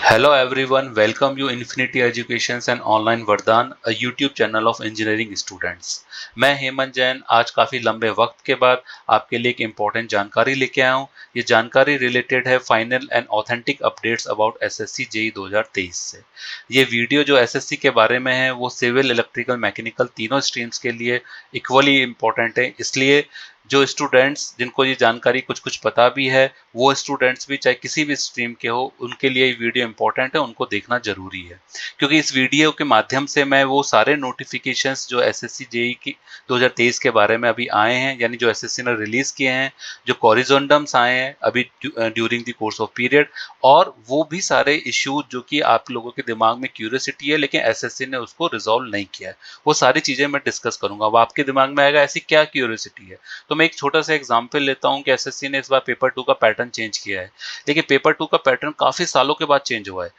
Hello everyone, welcome you Infinity Educations and Online Vardhan, a YouTube channel of engineering students। मैं हेमंत जैन आज काफ़ी लंबे वक्त के बाद आपके लिए एक इम्पोर्टेंट जानकारी लेके आया हूँ। ये जानकारी रिलेटेड है final and authentic updates about SSC JE 2023 से। ये वीडियो जो एसएससी के बारे में है वो सिविल, इलेक्ट्रिकल, मैकेनिकल तीनों स्ट्रीम्स के लिए इक्वली इम्पोर्टेंट है। इसलिए जो स्टूडेंट्स जिनको ये जानकारी कुछ कुछ पता भी है, वो स्टूडेंट्स भी चाहे किसी भी स्ट्रीम के हो, उनके लिए ये वीडियो इंपॉर्टेंट है, उनको देखना जरूरी है। क्योंकि इस वीडियो के माध्यम से मैं वो सारे नोटिफिकेशंस जो एसएससी जेई की 2023 के बारे में अभी आए हैं, यानी जो एसएससी ने रिलीज किए हैं, जो कॉरिजोंडम्स आए हैं अभी during the course of period, और वो भी सारे इश्यूज जो कि आप लोगों के दिमाग में क्यूरियोसिटी है लेकिन एसएससी ने उसको रिजॉल्व नहीं किया है, वो सारी चीजें मैं डिस्कस करूंगा। अब आपके दिमाग में आएगा ऐसी क्या क्यूरियोसिटी है, तो मैं एक छोटा सा एग्जांपल लेता हूं कि एसएससी ने इस बार पेपर 2 का पैटर्न चेंज किया है। देखिए, पेपर 2 का पैटर्न काफी सालों के बाद चेंज हुआ है,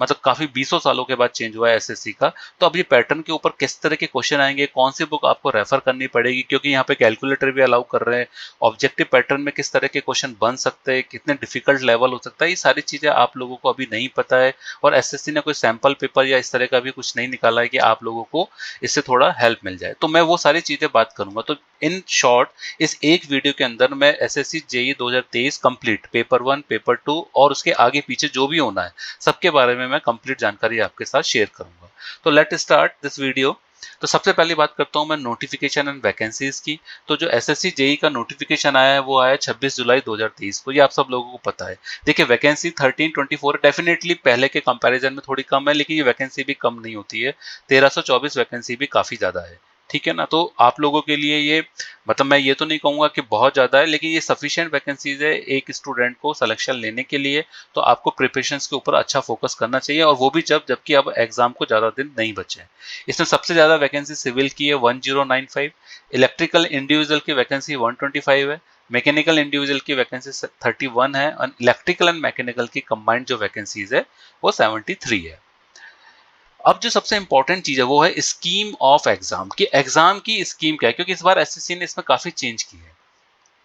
मतलब काफी बीसों सालों के बाद चेंज हुआ है एसएससी का। तो अब ये पैटर्न के ऊपर किस तरह के क्वेश्चन आएंगे, कौन सी बुक आपको रेफर करनी पड़ेगी, क्योंकि यहाँ पे कैलकुलेटर भी अलाउ कर रहे हैं, ऑब्जेक्टिव पैटर्न में किस तरह के क्वेश्चन बन सकते हैं, कितने डिफिकल्ट लेवल हो सकता है, ये सारी चीजें आप लोगों को अभी नहीं पता है। और एसएससी ने कोई सैंपल पेपर या इस तरह का भी कुछ नहीं निकाला है कि आप लोगों को इससे थोड़ा हेल्प मिल जाए। तो मैं वो सारी चीजें बात करूंगा। तो इन शॉर्ट, इस एक वीडियो के अंदर मैं SSC JE 2023 complete paper 1, paper 2 और उसके आगे पीछे जो भी होना है, सबके बारे में मैं कंप्लीट जानकारी आपके साथ शेयर करूंगा। तो लेट स्टार्ट दिस वीडियो। तो सबसे पहली बात करता हूं मैं नोटिफिकेशन एंड वैकेंसीज की। तो जो एसएससी जेई का नोटिफिकेशन आया है वो आया 26 जुलाई 2023 को, ये आप सब लोगों को पता है। देखिए, वैकेंसी 1324 डेफिनेटली पहले के कंपैरिजन में थोड़ी कम है, लेकिन ये वैकेंसी भी कम नहीं होती है। 1324 वैकेंसी भी काफी ज्यादा है, ठीक है ना। तो आप लोगों के लिए ये, मतलब मैं ये तो नहीं कहूंगा कि बहुत ज़्यादा है, लेकिन ये सफिशिएंट वैकेंसीज है एक स्टूडेंट को सिलेक्शन लेने के लिए। तो आपको प्रिपरेशंस के ऊपर अच्छा फोकस करना चाहिए, और वो भी जबकि अब एग्जाम को ज़्यादा दिन नहीं बचे हैं। इसमें सबसे ज़्यादा वैकेंसी सिविल की है 1095, इलेक्ट्रिकल इंडिविजुअल की वैकेंसी 125 है, मैकेनिकल इंडिविजुअल की वैकेंसी 31 है, और इलेक्ट्रिकल एंड मैकेनिकल की कंबाइंड जो वैकेंसीज है वो 73 है। अब जो सबसे इंपॉर्टेंट चीज है वो है स्कीम ऑफ एग्जाम की। एग्जाम की स्कीम क्या है, क्योंकि इस बार एसएससी ने इसमें काफी चेंज की है।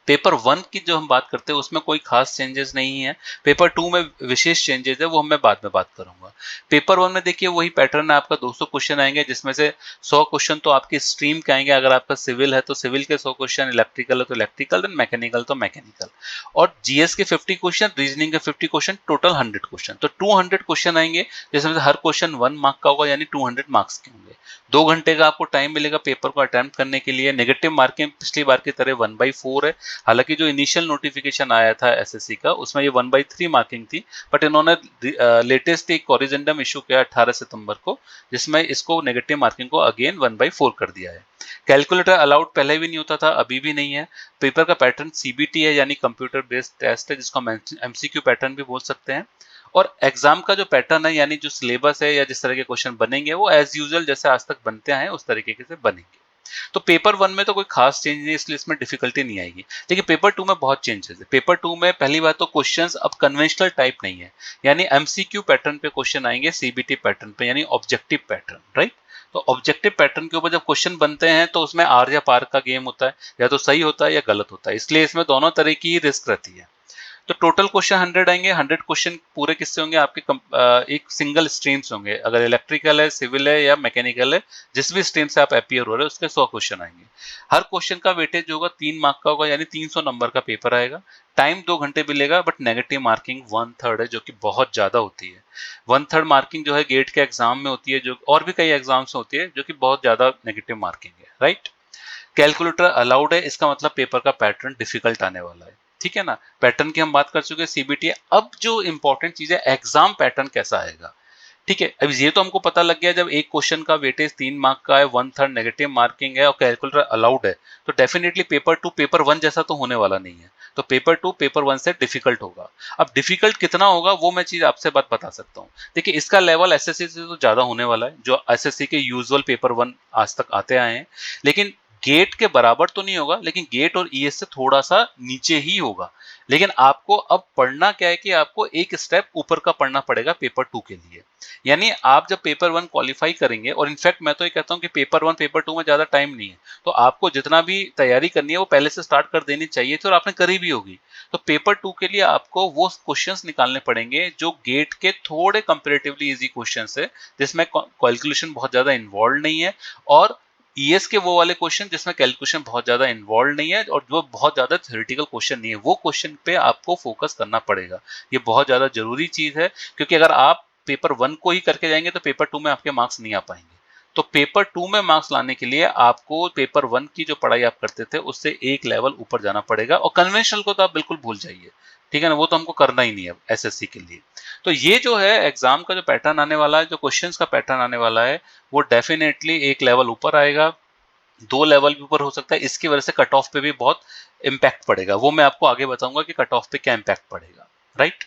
पेपर 1 की जो हम बात करते हैं उसमें कोई खास चेंजेस नहीं है। पेपर 2 में विशेष चेंजेस है, वो हम मैं बाद में बात करूंगा। पेपर 1 में देखिए वही पैटर्न है, आपका 200 क्वेश्चन आएंगे, जिसमें से 100 क्वेश्चन तो आपके स्ट्रीम के आएंगे। अगर आपका सिविल है तो सिविल के 100 क्वेश्चन, इलेक्ट्रिकल है तो इलेक्ट्रिकल, देन मैकेनिकल तो मैकेनिकल, और जीएस के 50 क्वेश्चन, रीजनिंग के 50 क्वेश्चन, टोटल 100 क्वेश्चन। तो 200 क्वेश्चन आएंगे, जिसमें से हर क्वेश्चन 1 मार्क का होगा, यानी 200 मार्क्स के होंगे। 2 घंटे का आपको टाइम मिलेगा पेपर को अटेम्प्ट करने के लिए। नेगेटिव मार्किंग पिछली बार की तरह 1/4 है। हालांकि जो इनिशियल नोटिफिकेशन आया था एसएससी का उसमें ये 1/3 मार्किंग थी, बट इन्होंने लेटेस्ट एक कॉरिजेंडम इशू किया 18 सितंबर को, जिसमें इसको नेगेटिव मार्किंग को अगेन 1/4 कर दिया है। कैलकुलेटर अलाउड पहले भी नहीं होता था, अभी भी नहीं है। पेपर का पैटर्न सीबीटी है, यानी कंप्यूटर बेस्ड टेस्ट है, जिसको हम एमसीक्यू पैटर्न भी बोल सकते हैं। और एग्जाम का जो पैटर्न है, यानी जो सिलेबस है या जिस तरह के क्वेश्चन बनेंगे, वो एज यूजुअल जैसे आज तक बनते हैं उस तरीके से बनेंगे। तो पेपर 1 में तो कोई खास चेंज नहीं, इसलिए इसमें डिफिकल्टी नहीं आएगी। लेकिन पेपर 2 में बहुत चेंजेस है। पेपर 2 में पहली बात तो क्वेश्चंस अब कन्वेंशनल टाइप नहीं है, यानी एमसीक्यू पैटर्न पे क्वेश्चन आएंगे, सीबीटी पैटर्न पे, यानी ऑब्जेक्टिव पैटर्न, राइट। तो ऑब्जेक्टिव पैटर्न के ऊपर जब क्वेश्चन बनते हैं तो उसमें आर या पार का गेम होता है, या तो सही होता है या गलत होता है, इसलिए इसमें दोनों तरह की रिस्क रहती है। तो टोटल क्वेश्चन 100 आएंगे। 100 क्वेश्चन पूरे किससे होंगे, आपके एक सिंगल स्ट्रीम से होंगे। अगर इलेक्ट्रिकल है, सिविल है या मैकेनिकल है, जिस भी स्ट्रीम से आप अपियर हो रहे हो उसके 100 क्वेश्चन आएंगे। हर क्वेश्चन का वेटेज होगा 3 मार्क का होगा, यानी 300 नंबर का पेपर आएगा। टाइम 2 घंटे मिलेगा, बट नेगेटिव मार्किंग 1/3 है, जो कि बहुत ज्यादा होती है। 1/3 मार्किंग जो है गेट के एग्जाम में होती है, जो और भी कई एग्जाम्स होती है, जो कि बहुत ज्यादा नेगेटिव मार्किंग है, राइट। कैलकुलेटर अलाउड है, इसका मतलब पेपर का पैटर्न डिफिकल्ट आने वाला है, ठीक है ना। पैटर्न की हम बात कर चुके हैं, सीबीटी। अब जो इंपॉर्टेंट चीज है, एग्जाम पैटर्न कैसा आएगा, ठीक है। अब ये तो हमको पता लग गया, जब एक क्वेश्चन का वेटेज 3 मार्क का है, 1/3 नेगेटिव मार्किंग है और कैलकुलेटर अलाउड है, तो डेफिनेटली पेपर 2 पेपर 1 जैसा तो होने वाला नहीं है। तो पेपर 2 पेपर 1 से डिफिकल्ट होगा। अब डिफिकल्ट कितना होगा वो मैं चीज आपसे बात बता सकता हूँ। देखिए, इसका लेवल एसएससी से तो ज्यादा होने वाला है, जो एसएससी के यूजुअल पेपर 1 आज तक आते आए हैं। लेकिन गेट के बराबर तो नहीं होगा, लेकिन गेट और ईएस से थोड़ा सा नीचे ही होगा। लेकिन आपको अब पढ़ना क्या है कि आपको एक स्टेप ऊपर का पढ़ना पड़ेगा पेपर 2 के लिए। यानी आप जब पेपर 1 क्वालिफाई करेंगे, और इनफैक्ट मैं तो ये कहता हूं कि पेपर 1 पेपर 2 में ज्यादा टाइम नहीं है, तो आपको जितना भी तैयारी करनी है वो पहले से स्टार्ट कर देनी चाहिए थी और आपने करी भी होगी। तो पेपर 2 के लिए आपको वो क्वेश्चंस निकालने पड़ेंगे जो गेट के थोड़े कंपैरेटिवली इजी क्वेश्चंस है, जिसमें कैलकुलेशन बहुत ज्यादा इन्वॉल्व नहीं है, और ईएस के वो वाले क्वेश्चन जिसमें कैलकुलेशन बहुत ज्यादा इन्वॉल्व नहीं है और जो बहुत ज्यादा थ्योरेटिकल क्वेश्चन नहीं है, वो क्वेश्चन पे आपको फोकस करना पड़ेगा। ये बहुत ज्यादा जरूरी चीज है, क्योंकि अगर आप पेपर 1 को ही करके जाएंगे तो पेपर 2 में आपके मार्क्स नहीं आ पाएंगे। तो पेपर 2 में मार्क्स लाने के लिए आपको पेपर 1 की जो पढ़ाई आप करते थे उससे एक लेवल ऊपर जाना पड़ेगा, और कन्वेंशनल को तो आप बिल्कुल भूल जाइए, ठीक है ना, वो तो हमको करना ही नहीं है एसएससी के लिए। तो ये जो है एग्जाम का जो पैटर्न आने वाला है, जो क्वेश्चंस का पैटर्न आने वाला है, वो डेफिनेटली एक लेवल ऊपर आएगा, 2 लेवल भी ऊपर हो सकता है। इसकी वजह से कट ऑफ पे भी बहुत इम्पैक्ट पड़ेगा, वो मैं आपको आगे बताऊंगा कि कट ऑफ पे क्या इम्पैक्ट पड़ेगा, राइट।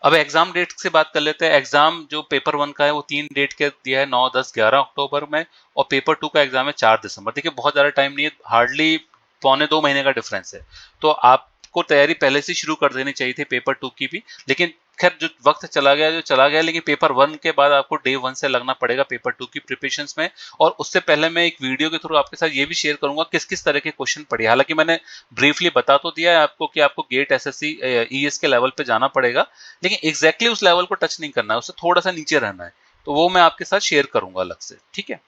अब एग्जाम डेट से बात कर लेते हैं। एग्जाम जो पेपर 1 का है वो 3 डेट के दिया है, 9, 10, 11 अक्टूबर में, और पेपर 2 का एग्जाम है 4 दिसंबर। देखिए बहुत ज्यादा टाइम नहीं है, हार्डली पौने 2 महीने का डिफरेंस है। तो आपको तैयारी पहले से शुरू कर देनी चाहिए थी पेपर 2 की भी, लेकिन खैर जो वक्त चला गया जो चला गया, लेकिन पेपर 1 के बाद आपको डे 1 से लगना पड़ेगा पेपर 2 की प्रिपरेशन में। और उससे पहले मैं एक वीडियो के थ्रू आपके साथ ये भी शेयर करूंगा किस किस तरह के क्वेश्चन पढ़े। हालांकि मैंने ब्रीफली बता तो दिया है आपको कि आपको गेट एसएससी ईएस के लेवल पे जाना पड़ेगा, लेकिन एग्जैक्टली उस लेवल को टच नहीं करना है, उससे थोड़ा सा नीचे रहना है। तो वो मैं आपके साथ शेयर करूंगा अलग से, ठीक है।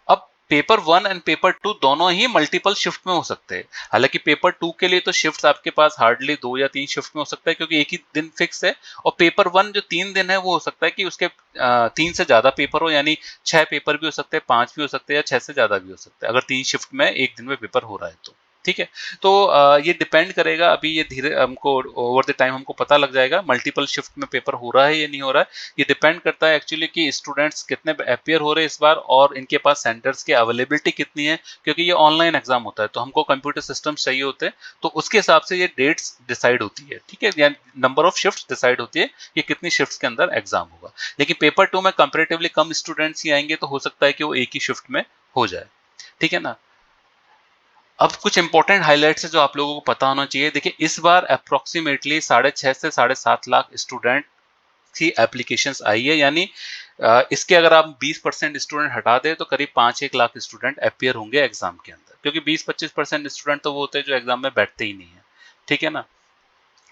अब पेपर 1 एंड पेपर 2 दोनों ही मल्टीपल शिफ्ट में हो सकते हैं। हालांकि पेपर 2 के लिए तो शिफ्ट आपके पास हार्डली 2 या 3 शिफ्ट में हो सकता है, क्योंकि एक ही दिन फिक्स है। और पेपर 1 जो 3 दिन है वो हो सकता है कि उसके 3 से ज्यादा पेपर हो, यानी 6 पेपर भी हो सकते हैं, 5 भी हो सकते हैं, या 6 से ज्यादा भी हो सकते हैं, अगर 3 शिफ्ट में एक दिन में पेपर हो रहा है तो, ठीक है। तो ये डिपेंड करेगा, अभी ये धीरे हमको ओवर द टाइम हमको पता लग जाएगा मल्टीपल शिफ्ट में पेपर हो रहा है या नहीं हो रहा है। ये डिपेंड करता है एक्चुअली कि स्टूडेंट्स कितने अपियर हो रहे हैं इस बार, और इनके पास सेंटर्स की अवेलेबिलिटी कितनी है, क्योंकि ये ऑनलाइन एग्जाम होता है तो हमको कंप्यूटर सिस्टम्स चाहिए होते हैं। तो उसके हिसाब से ये डेट्स डिसाइड होती है, ठीक है, या नंबर ऑफ शिफ्ट डिसाइड होती है कि कितनी शिफ्ट के अंदर एग्जाम होगा। लेकिन पेपर 2 में कंपेरेटिवली कम स्टूडेंट्स ही आएंगे, तो हो सकता है कि वो एक ही शिफ्ट में हो जाए, ठीक है ना। अब कुछ इंपॉर्टेंट हाइलाइट्स है जो आप लोगों को पता होना चाहिए। देखिए इस बार अप्रोक्सीमेटली 6.5 से 7.5 लाख स्टूडेंट की एप्लीकेशंस आई है, यानी इसके अगर आप 20% स्टूडेंट हटा दें तो करीब 5-1 लाख स्टूडेंट अपियर होंगे एग्जाम के अंदर, क्योंकि 20-25% स्टूडेंट तो वो होते हैं जो एग्जाम में बैठते ही नहीं है, ठीक है ना।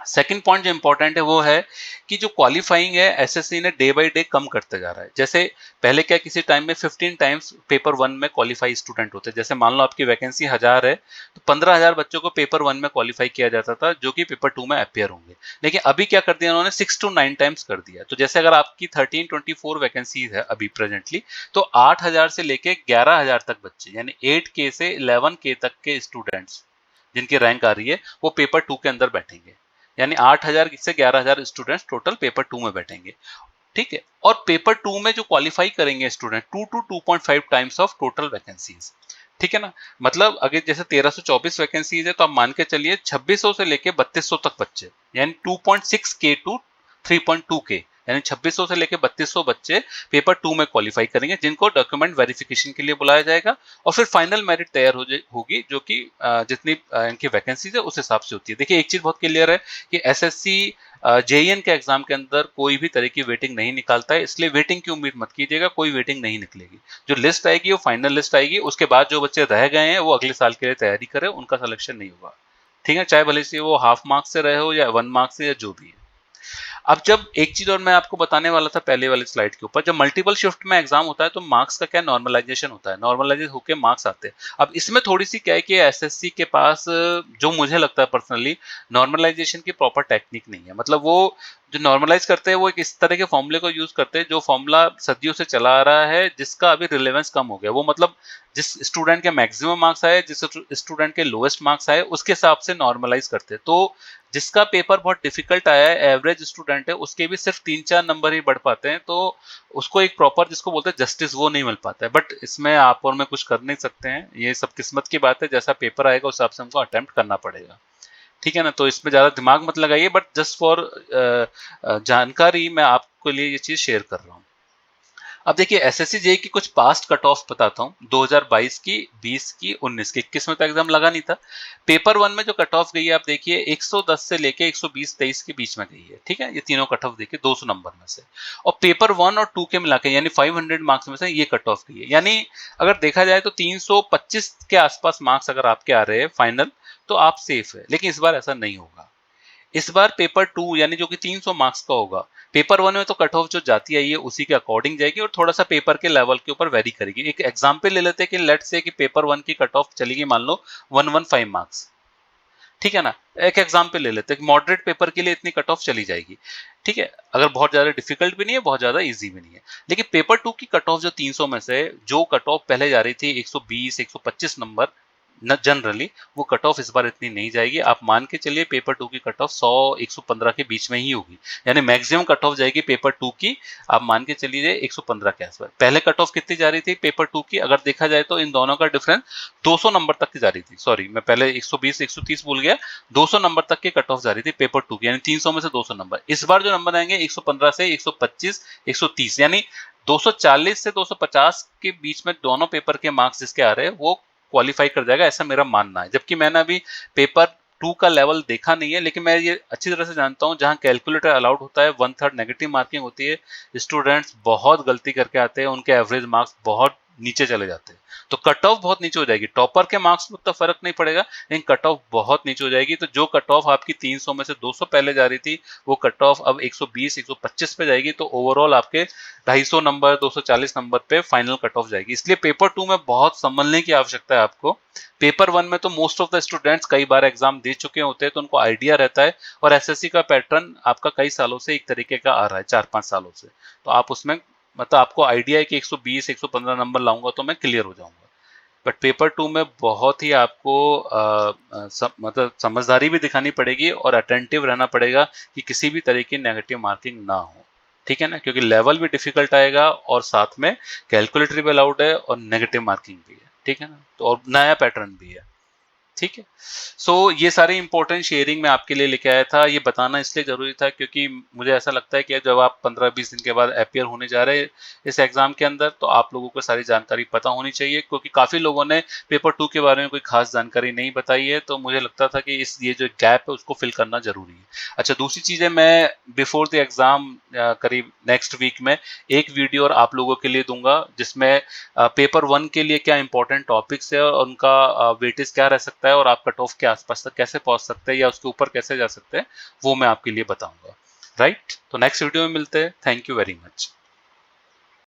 सेकंड पॉइंट जो इंपॉर्टेंट है वो है कि जो क्वालिफाइंग है एसएससी ने डे बाय डे कम करते जा रहा है। जैसे पहले क्या किसी टाइम में 15 टाइम्स पेपर 1 में क्वालिफाई स्टूडेंट होते, जैसे मान लो आपकी वैकेंसी 1000 है तो 15,000 बच्चों को पेपर 1 में क्वालिफाई किया जाता था जो कि पेपर 2 में अपियर होंगे। लेकिन अभी क्या कर दिया उन्होंने, 6 to 9 टाइम्स कर दिया। तो जैसे अगर आपकी 1324 वैकेंसीज है अभी प्रेजेंटली, तो 8000 से लेके 11000 तक बच्चे, यानी 8K से 11K तक के स्टूडेंट्स जिनकी रैंक आ रही है वो पेपर 2 के अंदर बैठेंगे। यानी 8000 से 11000 स्टूडेंट्स टोटल पेपर 2 में बैठेंगे, ठीक है। और पेपर 2 में जो क्वालिफाई करेंगे student 2 to 2.5 times of total vacancies, ठीक है ना। मतलब अगर जैसे 1324 वैकेंसीज है तो आप मान के चलिए 2600 से लेके 3200 तक बच्चे, यानी 2.6K to 3.2K, यानी 2600 से लेके 3200 बच्चे पेपर 2 में क्वालिफाई करेंगे, जिनको डॉक्यूमेंट वेरिफिकेशन के लिए बुलाया जाएगा। और फिर फाइनल मेरिट तैयार होगी, जो कि जितनी इनकी वैकेंसीज है उस हिसाब से होती है। देखिए एक चीज बहुत क्लियर है कि एसएससी जेईएन के एग्जाम के अंदर कोई भी तरह की वेटिंग नहीं निकालता है, इसलिए वेटिंग की उम्मीद मत कीजिएगा, कोई वेटिंग नहीं निकलेगी। जो लिस्ट आएगी वो फाइनल लिस्ट आएगी, उसके बाद जो बच्चे रह गए हैं वो अगले साल के लिए तैयारी करें, उनका सिलेक्शन नहीं होगा, ठीक है, चाहे भले से वो हाफ मार्क्स से रहे हो या 1 मार्क्स से या जो भी है। अब जब एक चीज और मैं आपको बताने वाला था पहले वाली स्लाइड के ऊपर, जब मल्टीपल शिफ्ट में एग्जाम होता है तो मार्क्स का क्या नॉर्मलाइजेशन होता है, नॉर्मलाइज होकर मार्क्स आते हैं। अब इसमें थोड़ी सी क्या है कि एसएससी के पास जो मुझे लगता है पर्सनली नॉर्मलाइजेशन की प्रॉपर टेक्निक नहीं है। मतलब वो जो नॉर्मलाइज करते हैं वो एक इस तरह के फॉर्मूले को यूज करते हैं जो फॉर्मूला सदियों से चला आ रहा है, जिसका अभी रिलेवेंस कम हो गया। वो मतलब जिस स्टूडेंट के मैक्सिमम मार्क्स आए, जिस स्टूडेंट के लोएस्ट मार्क्स आए, उसके हिसाब से नॉर्मलाइज करते हैं। तो जिसका पेपर बहुत डिफिकल्ट आया है, एवरेज स्टूडेंट है, उसके भी सिर्फ 3-4 नंबर ही बढ़ पाते हैं, तो उसको एक प्रॉपर जिसको बोलते हैं जस्टिस वो नहीं मिल पाता है। बट इसमें आप और मैं कुछ कर नहीं सकते हैं, ये सब किस्मत की बात है, जैसा पेपर आएगा उस हिसाब से हमको अटेम्प्ट करना पड़ेगा, ठीक है ना। तो इसमें ज्यादा दिमाग मत लगाइए, बट जस्ट फॉर जानकारी मैं आपके लिए ये चीज शेयर कर रहा हूँ। अब देखिए एसएससी जेई की कुछ पास्ट कट ऑफ बताता हूँ, 2022 की, 20 की, 19 की, 21 में तो एग्जाम लगा नहीं था। पेपर वन में जो कट ऑफ गई है आप देखिए 110 से लेके 120-23 के बीच में गई है, ठीक है। ये तीनों कट ऑफ देखिए 200 नंबर में से, और पेपर वन और टू के मिला के यानी 500 मार्क्स में से ये कट ऑफ गई है। यानी अगर देखा जाए तो 325 के आसपास मार्क्स अगर आपके आ रहे हैं फाइनल, तो आप सेफ है। लेकिन इस बार ऐसा नहीं होगा। इस बार पेपर टू यानी जो कि 300 मार्क्स का होगा, पेपर वन में तो कट ऑफ जो जाती आई है उसी के अकॉर्डिंग जाएगी और थोड़ा सा पेपर के लेवल के ऊपर वेरी करेगी। एक एग्जांपल ले लेते हैं कि लेट्स से कि पेपर वन की कट ऑफ चलेगी मान लो 115 मार्क्स, ठीक है ना। एक एग्जांपल ले लेते हैं, मॉडरेट पेपर के लिए इतनी कट ऑफ चली जाएगी, ठीक है। अगर बहुत ज्यादा डिफिकल्ट भी नहीं है, बहुत ज्यादा इजी भी नहीं है। लेकिन पेपर टू की कट ऑफ जो 300 में से जो कट ऑफ पहले जा रही थी 120 125 नंबर, न जनरली वो कट ऑफ इस बार इतनी नहीं जाएगी। आप मान के चलिए पेपर टू की कट ऑफ 100 115 के बीच में ही होगी, यानी मैक्सिमम कट ऑफ जाएगी पेपर टू की, आप मान के चलिए 115 के आसपास। पहले कट ऑफ कितनी जा रही थी पेपर टू की, अगर देखा जाए तो इन दोनों का डिफरेंस 200 नंबर तक की जा रही थी। सॉरी, मैं पहले 120 130 भूल गया, 200 नंबर तक की कट ऑफ जा रही थी पेपर टू की, यानी 300 में से 200 नंबर। इस बार जो नंबर आएंगे 115 से 125 130, यानी 240 से 250 के बीच में दोनों पेपर के मार्क्स जिसके आ रहे हैं वो क्वालिफाई कर जाएगा, ऐसा मेरा मानना है। जबकि मैंने अभी पेपर टू का लेवल देखा नहीं है, लेकिन मैं ये अच्छी तरह से जानता हूँ जहाँ कैलकुलेटर अलाउड होता है 1/3 नेगेटिव मार्किंग होती है, स्टूडेंट्स बहुत गलती करके आते हैं, उनके एवरेज मार्क्स बहुत नीचे चले जाते हैं, तो कट ऑफ बहुत नीचे हो जाएगी। टॉपर के मार्क्स में उतना फर्क नहीं पड़ेगा, लेकिन कट ऑफ बहुत नीचे हो जाएगी। तो जो कट ऑफ आपकी 300 में से 200 पहले जा रही थी, वो कट ऑफ अब 120 125 पे जाएगी, तो ओवरऑल आपके 250 नंबर 240 नंबर पे फाइनल कट ऑफ जाएगी। इसलिए पेपर टू में बहुत संभलने की आवश्यकता है आपको। पेपर वन में तो मोस्ट ऑफ द स्टूडेंट्स कई बार एग्जाम दे चुके होते हैं, तो उनको आइडिया रहता है, और एसएससी का पैटर्न आपका कई सालों से एक तरीके का आ रहा है, 4-5 सालों से, तो आप उसमें मतलब आपको आइडिया है कि 120 115 नंबर लाऊंगा तो मैं क्लियर हो जाऊंगा। बट पेपर टू में बहुत ही आपको मतलब समझदारी भी दिखानी पड़ेगी और अटेंटिव रहना पड़ेगा कि किसी भी तरह की नेगेटिव मार्किंग ना हो, ठीक है ना, क्योंकि लेवल भी डिफिकल्ट आएगा और साथ में कैलकुलेटर भी अलाउड है और नेगेटिव मार्किंग भी है, ठीक है ना, तो और नया पैटर्न भी है, ठीक है। सो ये सारे इंपॉर्टेंट शेयरिंग मैं आपके लिए लेके आया था। ये बताना इसलिए जरूरी था क्योंकि मुझे ऐसा लगता है कि जब आप 15-20 दिन के बाद अपियर होने जा रहे हैं इस एग्जाम के अंदर, तो आप लोगों को सारी जानकारी पता होनी चाहिए, क्योंकि काफी लोगों ने पेपर टू के बारे में कोई खास जानकारी नहीं बताई है, तो मुझे लगता था कि इस ये जो गैप है उसको फिल करना जरूरी है। अच्छा, दूसरी चीज है, मैं बिफोर द एग्जाम करीब नेक्स्ट वीक में एक वीडियो और आप लोगों के लिए दूंगा, जिसमें पेपर वन के लिए क्या इंपॉर्टेंट टॉपिक्स है और उनका वेटेज क्या रह सकता है और आप कट ऑफ के आसपास तक कैसे पहुंच सकते हैं या उसके ऊपर कैसे जा सकते हैं, वो मैं आपके लिए बताऊंगा। राइट, तो नेक्स्ट वीडियो में मिलते हैं। Thank you very much.